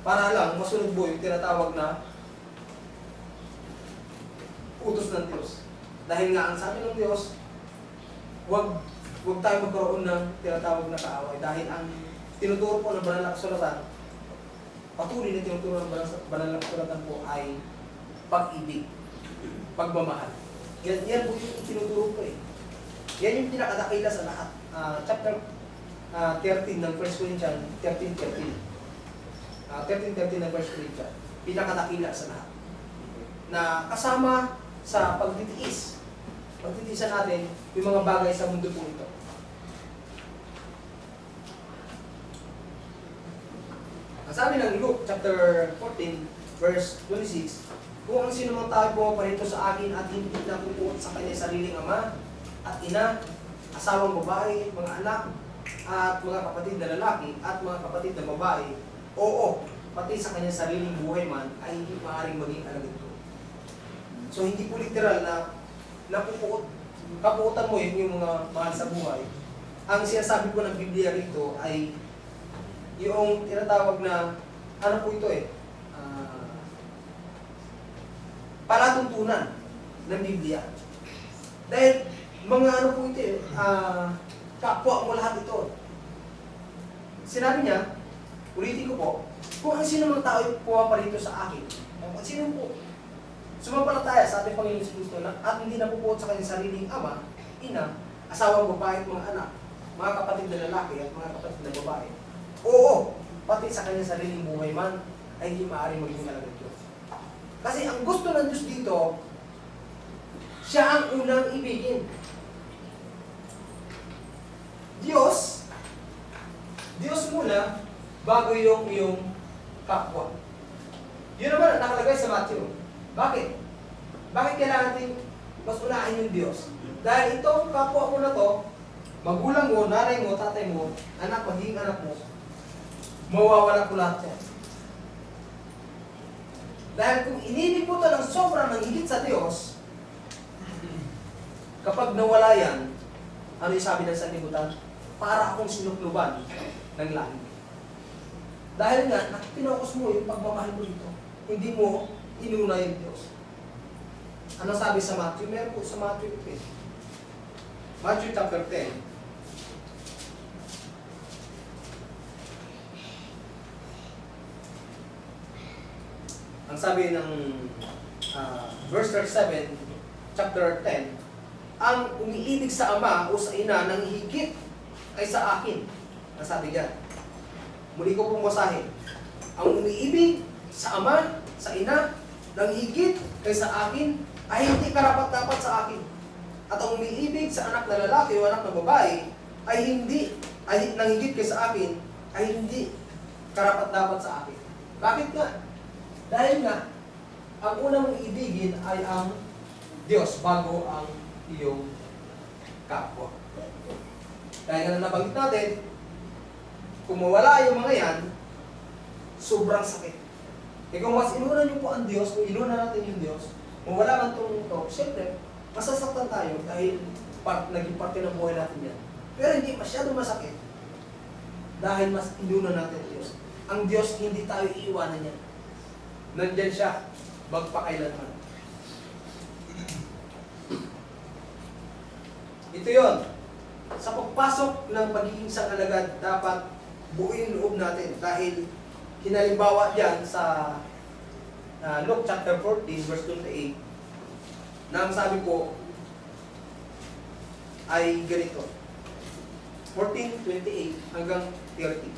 para lang masunod mo yung tinatawag na utos ng Diyos. Dahil nga ang sabi ng Diyos, huwag tayo magkaroon ng tinatawag na kaaway. Dahil ang tinuturo po ng banal na kasulatan, patuloy na tinuturo ng banal na kasulatan po ay pag-ibig, pagmamahal. Yan po yung tinuturo po eh. Yan yung pinakadakila sa lahat. Chapter 13 ng 1 Corinthians, 13:13 ng 1 Corinthians, pinakadakila sa lahat. Na kasama sa pagtitiis. Pagtitiisan natin yung mga bagay sa mundo po ito. Ang sabi ng Luke chapter 14 verse 26, kung ang sino mang tao pumaparito sa akin at hindi napupuot sa kanyang sariling ama at ina, asawang babae, mga anak, at mga kapatid na lalaki at mga kapatid na babae, oo, pati sa kanyang sariling buhay man, ay hindi maaaring maging alagad ko. So hindi po literal na napupuot, kapuotan mo yung mga mahal sa buhay. Ang sinasabi po ng Biblia rito ay yung tinatawag na, ano po ito eh, palatuntunan ng Biblia. Dahil mga ano po ito eh, kapwa mo lahat ito. Sinabi niya, ulitin ko po, kung ang sino mang tao pumaparito sa akin, kung sino po, sumampalataya sa ating Panginoon si Kristo at hindi napupuot sa kanyang sariling ama, ina, asawang babae at mga anak, mga kapatid na lalaki at mga kapatid na babae, oo, pati sa kanyang sariling buhay man, ay hindi maaaring maging alagad Diyos. Kasi ang gusto ng Diyos dito, siya ang unang ibigin. Diyos muna, bago yung iyong kapwa. Yun naman ang nakalagay sa Matthew. Bakit? Bakit kailangan natin mas unahin yung Diyos? Dahil itong kapwa mo na to, magulang mo, nanay mo, tatay mo, anak, magiging anak mo, mawawala ko lahat yan. Dahil kung inibig mo ito ng sobra ng higit sa Diyos, kapag nawala yan, ano yung sabi ng sanlibutan? Para akong sinukluban ng langit. Dahil nga, pinokos mo yung pagmamahal mo dito. Hindi mo inuna yung Diyos. Ano sabi sa Matthew? Meron po sa Matthew 10. Matthew chapter 10. Ang sabi ng verse 37, chapter 10, ang umiibig sa ama o sa ina nang higit kaysa akin. Ang sabi diyan. Muli ko pong basahin. Ang umiibig sa ama, sa ina, nang higit kaysa akin, ay hindi karapat-dapat sa akin. At ang umiibig sa anak na lalaki o anak na babae, ay nang higit kaysa akin, ay hindi karapat-dapat sa akin. Bakit nga? Dahil nga, ang unang mong ibigin ay ang Diyos bago ang iyong kapwa. Dahil nga nabanggit natin, kung mawala yung mga yan, sobrang sakit. E kung mas inuna niyo po ang Diyos, kung inuna natin yung Diyos, mawala man itong ito, siyempre, masasaktan tayo dahil naging parte ng buhay natin yan. Pero hindi masyado masakit dahil mas inuna natin ang Diyos. Ang Diyos, hindi tayo iiwanan yan. Nandyan siya, magpakailanman. Ito yon. Sa pagpasok ng pagiging isang alagad, dapat buuin loob natin dahil hinalimbawa diyan sa Luke chapter 14 verse 28 na ang sabi po ay ganito 14:28 hanggang 30.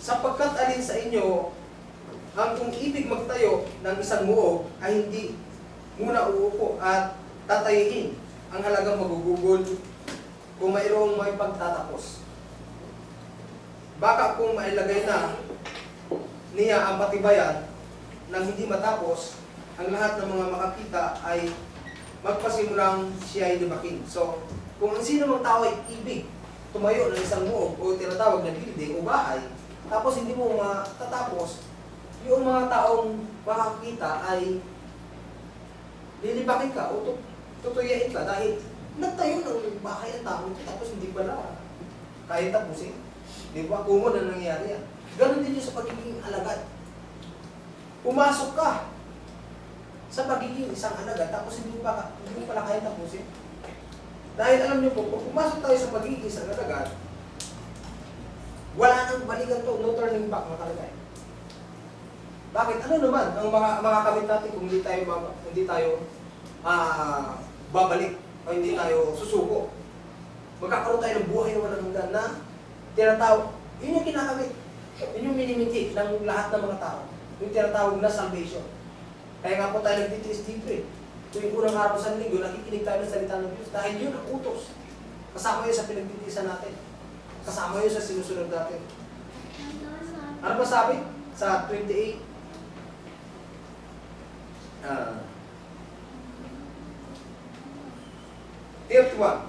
Sapagkat alin sa inyo ang kung ibig magtayo ng isang muog ay hindi muna uupo at tatayihin ang halagang magugugol kung mayroong may pagtatapos. Baka kung mailagay na niya ang patibayan nang hindi matapos, ang lahat ng mga makakita ay magpasimulang siya ay libakin. So, kung ang sino mang tao ay ibig tumayo ng isang muog o tinatawag na building o bahay, tapos hindi mo matatapos, yung mga taong makakita ay lilibakin ka o tutuyain ka dahil Nagtayo ng bahay ang tao ito, tapos hindi pala kaya tapusin. Di ba? Kumon na nangyayari yan. Ganon din yung sa pagiging alagad. Pumasok ka sa pagiging isang alagad, tapos hindi mo pala kaya tapusin. Dahil alam niyo po, kung pumasok tayo sa pagiging isang alagad, wala nang balikan to, no turning back nakalagay. Bakit? Ano naman ang mga kamit natin kung hindi tayo babalik o hindi tayo susuko? Magkakaroon tayo ng buhay na walang hanggan na tinatawag. Yun yung kinakamit. Yun yung minimiti ng lahat ng mga tao. Yung tinatawag na salvation. Kaya nga po tayo nagtitiis dito eh. Tuwing unang araw sa linggo, nakikinig tayo ng salita ng Diyos. Dahil yun ang utos. Kasama yun sa pinagtitiisan natin. Kasama yun sa sinusunod natin. Ano ba sabi? Sa 28. 31.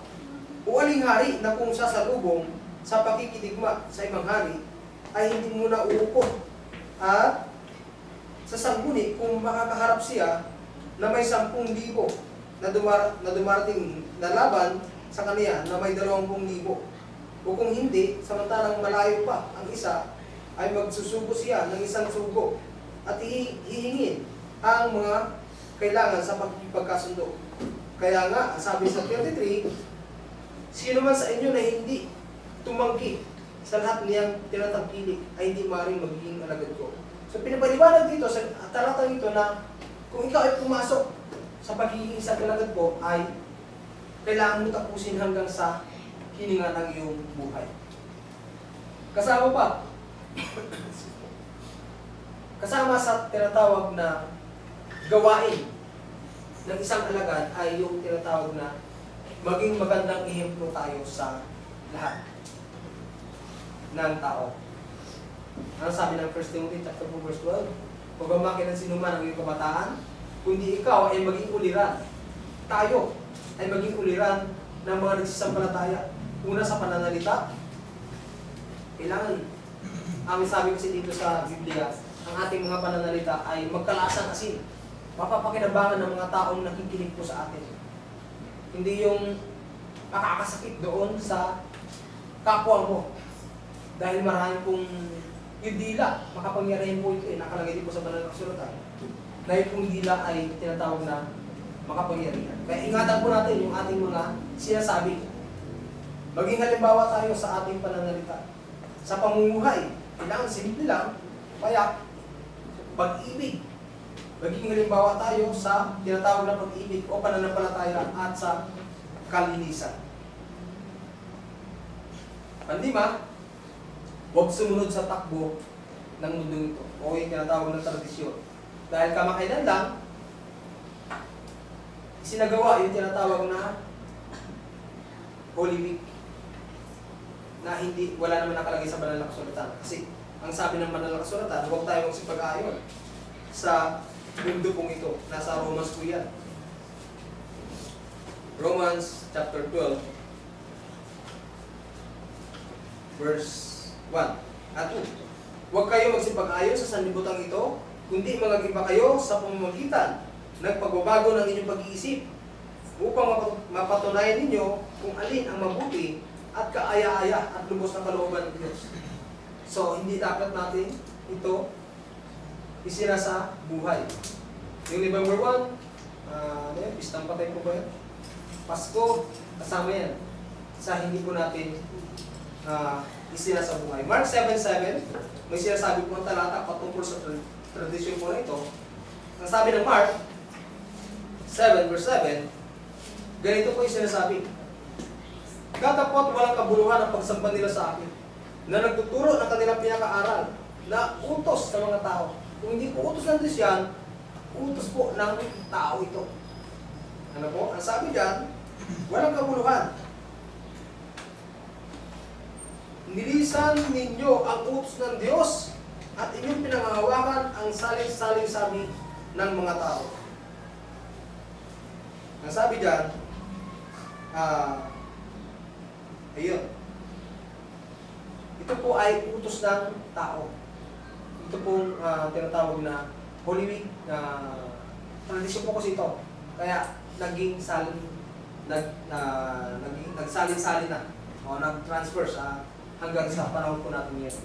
O aling hari na kung sasalubong sa pakikidigma sa ibang hari ay hindi muna uupo at sa sangguni kung makakaharap siya na may 10,000 na dumarating na laban sa kaniya na may 20,000. O kung hindi, samantalang malayo pa ang isa, ay magsusugo siya ng isang sugo at hihingin ang mga kailangan sa pagkasundo. Kaya nga, sabi sa 33, sino man sa inyo na hindi tumangki sa lahat niyang tinatangkilik ay hindi maaaring magiging alagad ko. So pinapaliwanag dito sa talatang ito na kung ikaw ay pumasok sa pagiging isang alagad ko ay kailangan mo tapusin hanggang sa hininga ng iyong buhay. Kasama pa, kasama sa tinatawag na gawain ng isang alagad ay yung tinatawag na maging magandang ehemplo tayo sa lahat ng tao. Ano sabi ng 1 Timothy chapter 4 verse 12? Huwag ang makinan sino man ang iyong kabataan, kundi ikaw ay maging uliran. Tayo ay maging uliran ng mga nagsisampalataya. Una sa pananalita, kailangan, ang sabi kasi dito sa Biblia, ang ating mga pananalita ay magkalasang asin. Mapapakinabangan ng mga taong nakikinig po sa atin. Hindi yung makakasakit doon sa kapwa mo. Dahil marami pong yung dila, makapangyarihan po ito eh, nakalagay din po sa banal na kasulatan. Dahil pong dila ay tinatawag na makapangyarihan. Kaya ingatan po natin yung ating mga sinasabi. Maging halimbawa tayo sa ating pananalita. Sa pamumuhay, kailangan simple lang, payak, pag-ibig. Maging halimbawa tayo sa tinatawag na pag-ibig o pananampalataya at sa kalinisan. Panlima, huwag sumunod sa takbo ng mundong ito o yung tinatawag na tradisyon. Dahil kamakailan lang, isinagawa yung tinatawag na Holy Week na wala naman nakalagay sa banal na kasulatan. Kasi ang sabi ng banal na kasulatan, huwag tayo magsipag-ayon sa mundo pong ito. Nasa Romans po yan. Romans chapter 12 verse 1 at 2. Huwag kayo magsipag-ayon sa sanlibutan ito, kundi mag-iba kayo sa pamamagitan ng pagbabago ng inyong pag-iisip upang mapatunayan ninyo kung alin ang mabuti at kaaya-aya at lubos na kalooban ng Diyos. So, hindi dapat natin ito isinasa buhay. Yung November 1, pistang patay po ba yan? Pasko, kasama yan. Sa hindi po natin isinasa buhay. Mark 7:7, may sinasabi po ang talata patungkol sa tradisyon po na ito. Ang sabi ng Mark 7 verse 7, ganito po yung sinasabi. Katapot walang kabuluhan ang pagsamba nila sa akin, na nagtuturo ng kanilang pinakaaral, na utos sa mga tao. Kung hindi po utos ng Diyos yan, utos po ng tao ito. Ano po? Ang sabi dyan, walang kabuluhan. Nilisan ninyo ang utos ng Diyos at inyong pinangahawakan ang saling-saling sabi ng mga tao. Ang sabi dyan, ayun. Ito po ay utos ng tao. Ito pong tinatawag na Holy Week na tradisyon po kasi ito. Kaya naging nagsalin-salin na o nag-transfer sa hanggang sa panahon po natin ngayon.